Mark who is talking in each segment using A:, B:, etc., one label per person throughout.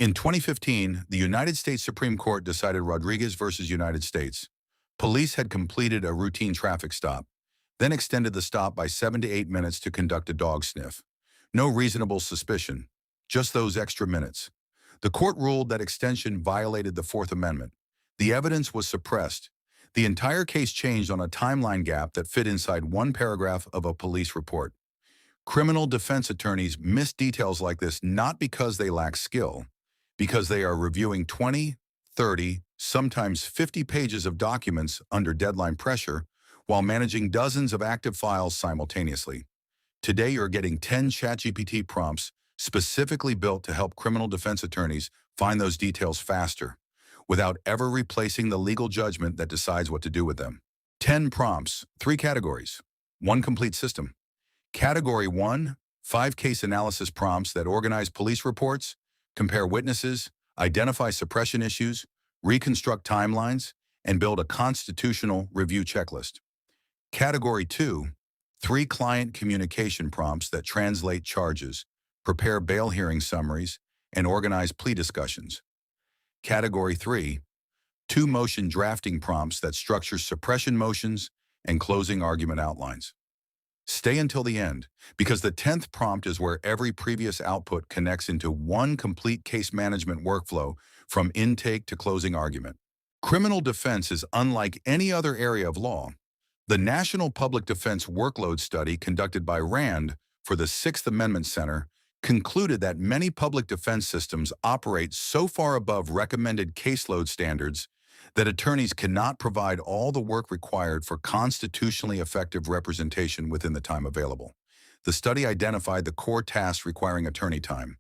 A: In 2015, the United States Supreme Court decided Rodriguez versus United States. Police had completed a routine traffic stop, then extended the stop by 7 to 8 minutes to conduct a dog sniff. No reasonable suspicion, just those extra minutes. The court ruled that extension violated the Fourth Amendment. The evidence was suppressed. The entire case changed on a timeline gap that fit inside one paragraph of a police report. Criminal defense attorneys miss details like this not because they lack skill, because they are reviewing 20, 30, sometimes 50 pages of documents under deadline pressure while managing dozens of active files simultaneously. Today, you're getting 10 ChatGPT prompts specifically built to help criminal defense attorneys find those details faster, without ever replacing the legal judgment that decides what to do with them. 10 prompts, 3 categories, 1 complete system. Category 1, 5 case analysis prompts that organize police reports, compare witnesses, identify suppression issues, reconstruct timelines, and build a constitutional review checklist. Category 2, 3 client communication prompts that translate charges, prepare bail hearing summaries, and organize plea discussions. Category 3, 2 motion drafting prompts that structure suppression motions and closing argument outlines. Stay until the end, because the 10th prompt is where every previous output connects into one complete case management workflow from intake to closing argument. Criminal defense is unlike any other area of law. The National Public Defense Workload Study conducted by RAND for the Sixth Amendment Center concluded that many public defense systems operate so far above recommended caseload standards that attorneys cannot provide all the work required for constitutionally effective representation within the time available. The study identified the core tasks requiring attorney time: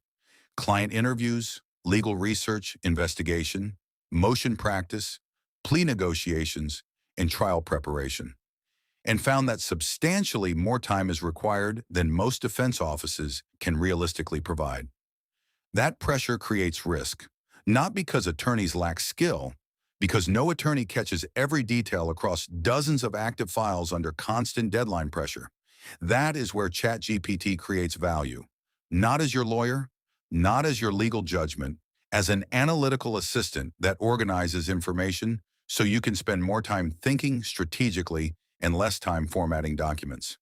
A: client interviews, legal research, investigation, motion practice, plea negotiations, and trial preparation, and found that substantially more time is required than most defense offices can realistically provide. That pressure creates risk, not because attorneys lack skill, because no attorney catches every detail across dozens of active files under constant deadline pressure. That is where ChatGPT creates value, not as your lawyer, not as your legal judgment, as an analytical assistant that organizes information so you can spend more time thinking strategically and less time formatting documents.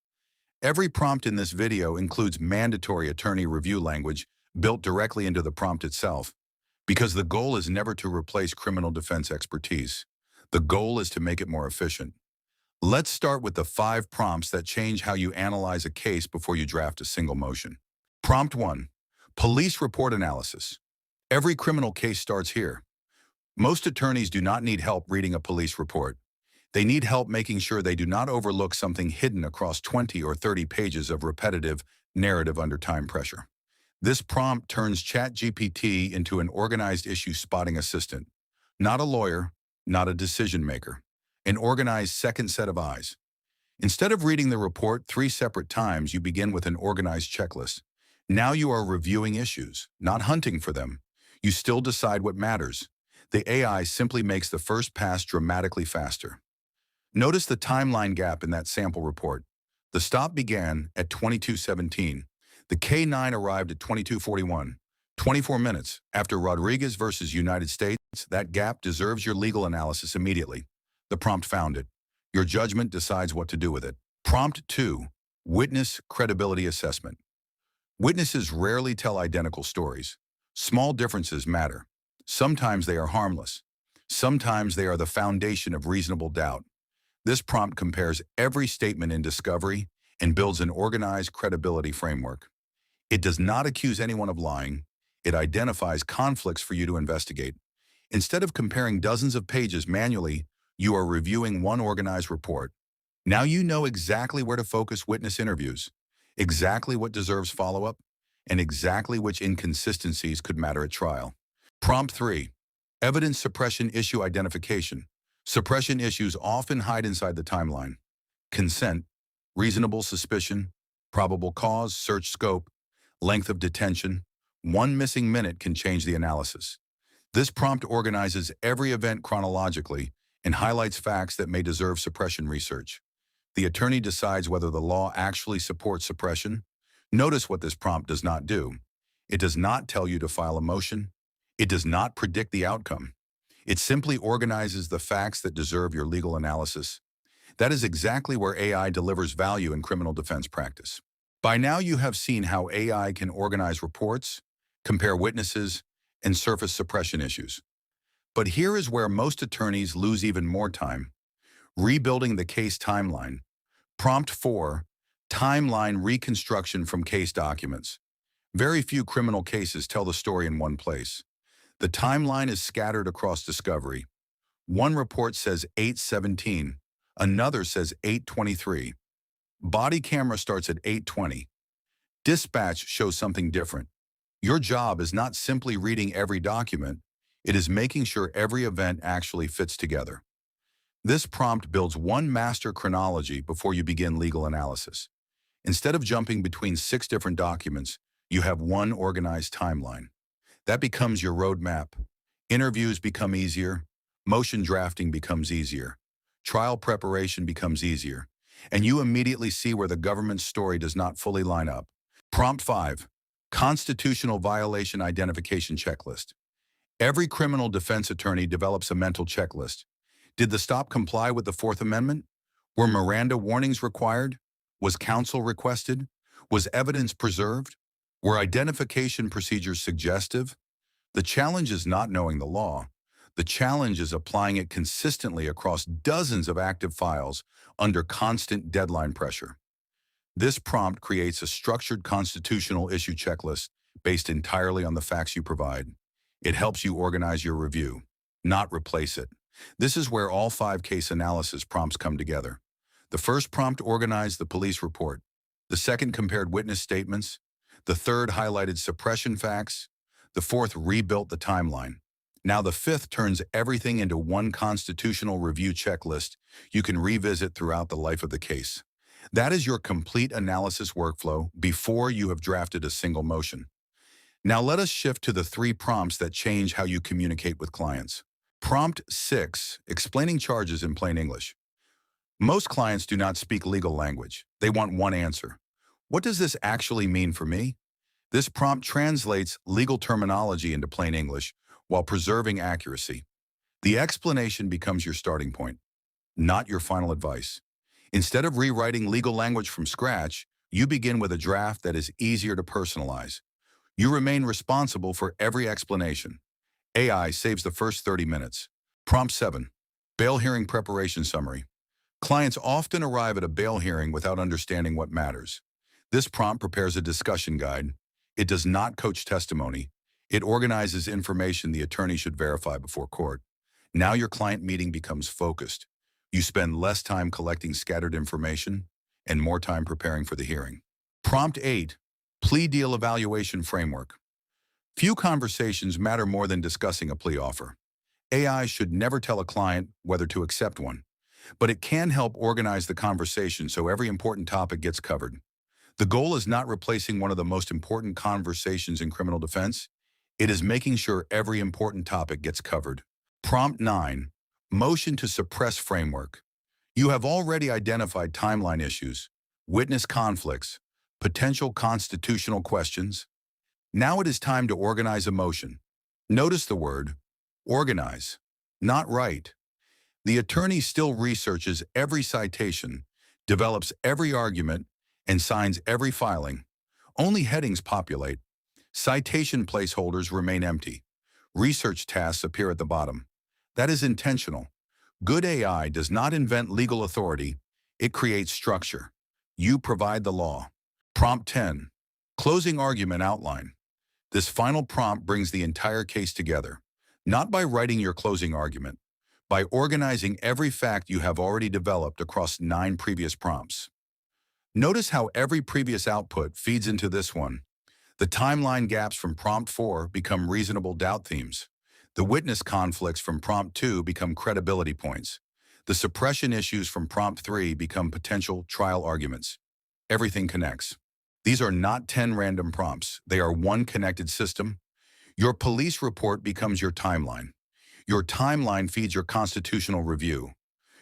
A: Every prompt in this video includes mandatory attorney review language built directly into the prompt itself, because the goal is never to replace criminal defense expertise. The goal is to make it more efficient. Let's start with the 5 prompts that change how you analyze a case before you draft a single motion. Prompt 1, police report analysis. Every criminal case starts here. Most attorneys do not need help reading a police report. They need help making sure they do not overlook something hidden across 20 or 30 pages of repetitive narrative under time pressure. This prompt turns ChatGPT into an organized issue spotting assistant, not a lawyer, not a decision maker, an organized second set of eyes. Instead of reading the report 3 separate times, you begin with an organized checklist. Now you are reviewing issues, not hunting for them. You still decide what matters. The AI simply makes the first pass dramatically faster. Notice the timeline gap in that sample report. The stop began at 22:17. The K-9 arrived at 22:41. 24 minutes after Rodriguez versus United States. That gap deserves your legal analysis immediately. The prompt found it. Your judgment decides what to do with it. Prompt 2, witness credibility assessment. Witnesses rarely tell identical stories. Small differences matter. Sometimes they are harmless. Sometimes they are the foundation of reasonable doubt. This prompt compares every statement in discovery and builds an organized credibility framework. It does not accuse anyone of lying. It identifies conflicts for you to investigate. Instead of comparing dozens of pages manually, you are reviewing one organized report. Now you know exactly where to focus witness interviews, exactly what deserves follow-up, and exactly which inconsistencies could matter at trial. Prompt 3, evidence suppression issue identification. Suppression issues often hide inside the timeline. Consent, reasonable suspicion, probable cause, search scope, length of detention. One missing minute can change the analysis. This prompt organizes every event chronologically and highlights facts that may deserve suppression research. The attorney decides whether the law actually supports suppression. Notice what this prompt does not do. It does not tell you to file a motion. It does not predict the outcome. It simply organizes the facts that deserve your legal analysis. That is exactly where AI delivers value in criminal defense practice. By now, you have seen how AI can organize reports, compare witnesses, and surface suppression issues. But here is where most attorneys lose even more time: rebuilding the case timeline. Prompt 4, timeline reconstruction from case documents. Very few criminal cases tell the story in one place. The timeline is scattered across discovery. One report says 8:17, another says 8:23. Body camera starts at 8:20. Dispatch shows something different. Your job is not simply reading every document, it is making sure every event actually fits together. This prompt builds one master chronology before you begin legal analysis. Instead of jumping between 6 different documents, you have one organized timeline. That becomes your roadmap. Interviews become easier, motion drafting becomes easier, trial preparation becomes easier, and you immediately see where the government's story does not fully line up. Prompt 5, constitutional violation identification checklist. Every criminal defense attorney develops a mental checklist. Did the stop comply with the Fourth Amendment? Were Miranda warnings required? Was counsel requested? Was evidence preserved? Were identification procedures suggestive? The challenge is not knowing the law. The challenge is applying it consistently across dozens of active files under constant deadline pressure. This prompt creates a structured constitutional issue checklist based entirely on the facts you provide. It helps you organize your review, not replace it. This is where all 5 case analysis prompts come together. The first prompt organized the police report. The second compared witness statements. The third highlighted suppression facts. The fourth rebuilt the timeline. Now the fifth turns everything into one constitutional review checklist you can revisit throughout the life of the case. That is your complete analysis workflow before you have drafted a single motion. Now let us shift to the 3 prompts that change how you communicate with clients. Prompt 6, explaining charges in plain English. Most clients do not speak legal language. They want one answer. What does this actually mean for me? This prompt translates legal terminology into plain English while preserving accuracy. The explanation becomes your starting point, not your final advice. Instead of rewriting legal language from scratch, you begin with a draft that is easier to personalize. You remain responsible for every explanation. AI saves the first 30 minutes. Prompt 7, bail hearing preparation summary. Clients often arrive at a bail hearing without understanding what matters. This prompt prepares a discussion guide. It does not coach testimony. It organizes information the attorney should verify before court. Now your client meeting becomes focused. You spend less time collecting scattered information and more time preparing for the hearing. Prompt 8, plea deal evaluation framework. Few conversations matter more than discussing a plea offer. AI should never tell a client whether to accept one, but it can help organize the conversation so every important topic gets covered. The goal is not replacing one of the most important conversations in criminal defense. It is making sure every important topic gets covered. Prompt 9, motion to suppress framework. You have already identified timeline issues, witness conflicts, potential constitutional questions. Now it is time to organize a motion. Notice the word organize, not write. The attorney still researches every citation, develops every argument, and signs every filing. Only headings populate. Citation placeholders remain empty. Research tasks appear at the bottom. That is intentional. Good AI does not invent legal authority. It creates structure. You provide the law. Prompt 10, closing argument outline. This final prompt brings the entire case together, not by writing your closing argument, by organizing every fact you have already developed across 9 previous prompts. Notice how every previous output feeds into this one. The timeline gaps from prompt 4 become reasonable doubt themes. The witness conflicts from prompt 2 become credibility points. The suppression issues from prompt 3 become potential trial arguments. Everything connects. These are not 10 random prompts. They are one connected system. Your police report becomes your timeline. Your timeline feeds your constitutional review.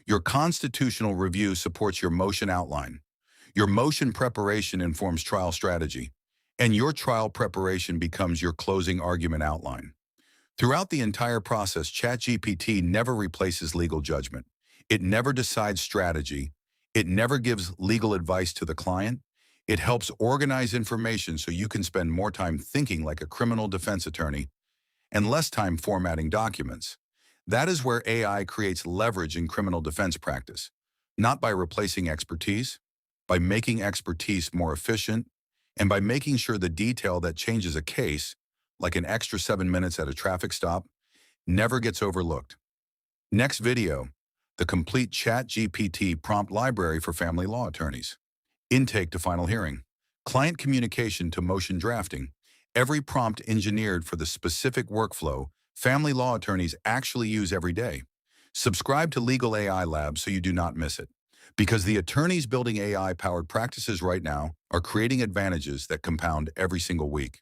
A: Your constitutional review supports your motion outline. Your motion preparation informs trial strategy. And your trial preparation becomes your closing argument outline. Throughout the entire process, ChatGPT never replaces legal judgment. It never decides strategy. It never gives legal advice to the client. It helps organize information so you can spend more time thinking like a criminal defense attorney and less time formatting documents. That is where AI creates leverage in criminal defense practice, not by replacing expertise, by making expertise more efficient, and by making sure the detail that changes a case, like an extra 7 minutes at a traffic stop, never gets overlooked. Next video, the complete ChatGPT prompt library for family law attorneys. Intake to final hearing. Client communication to motion drafting. Every prompt engineered for the specific workflow family law attorneys actually use every day. Subscribe to Legal AI Lab so you do not miss it. Because the attorneys building AI-powered practices right now are creating advantages that compound every single week.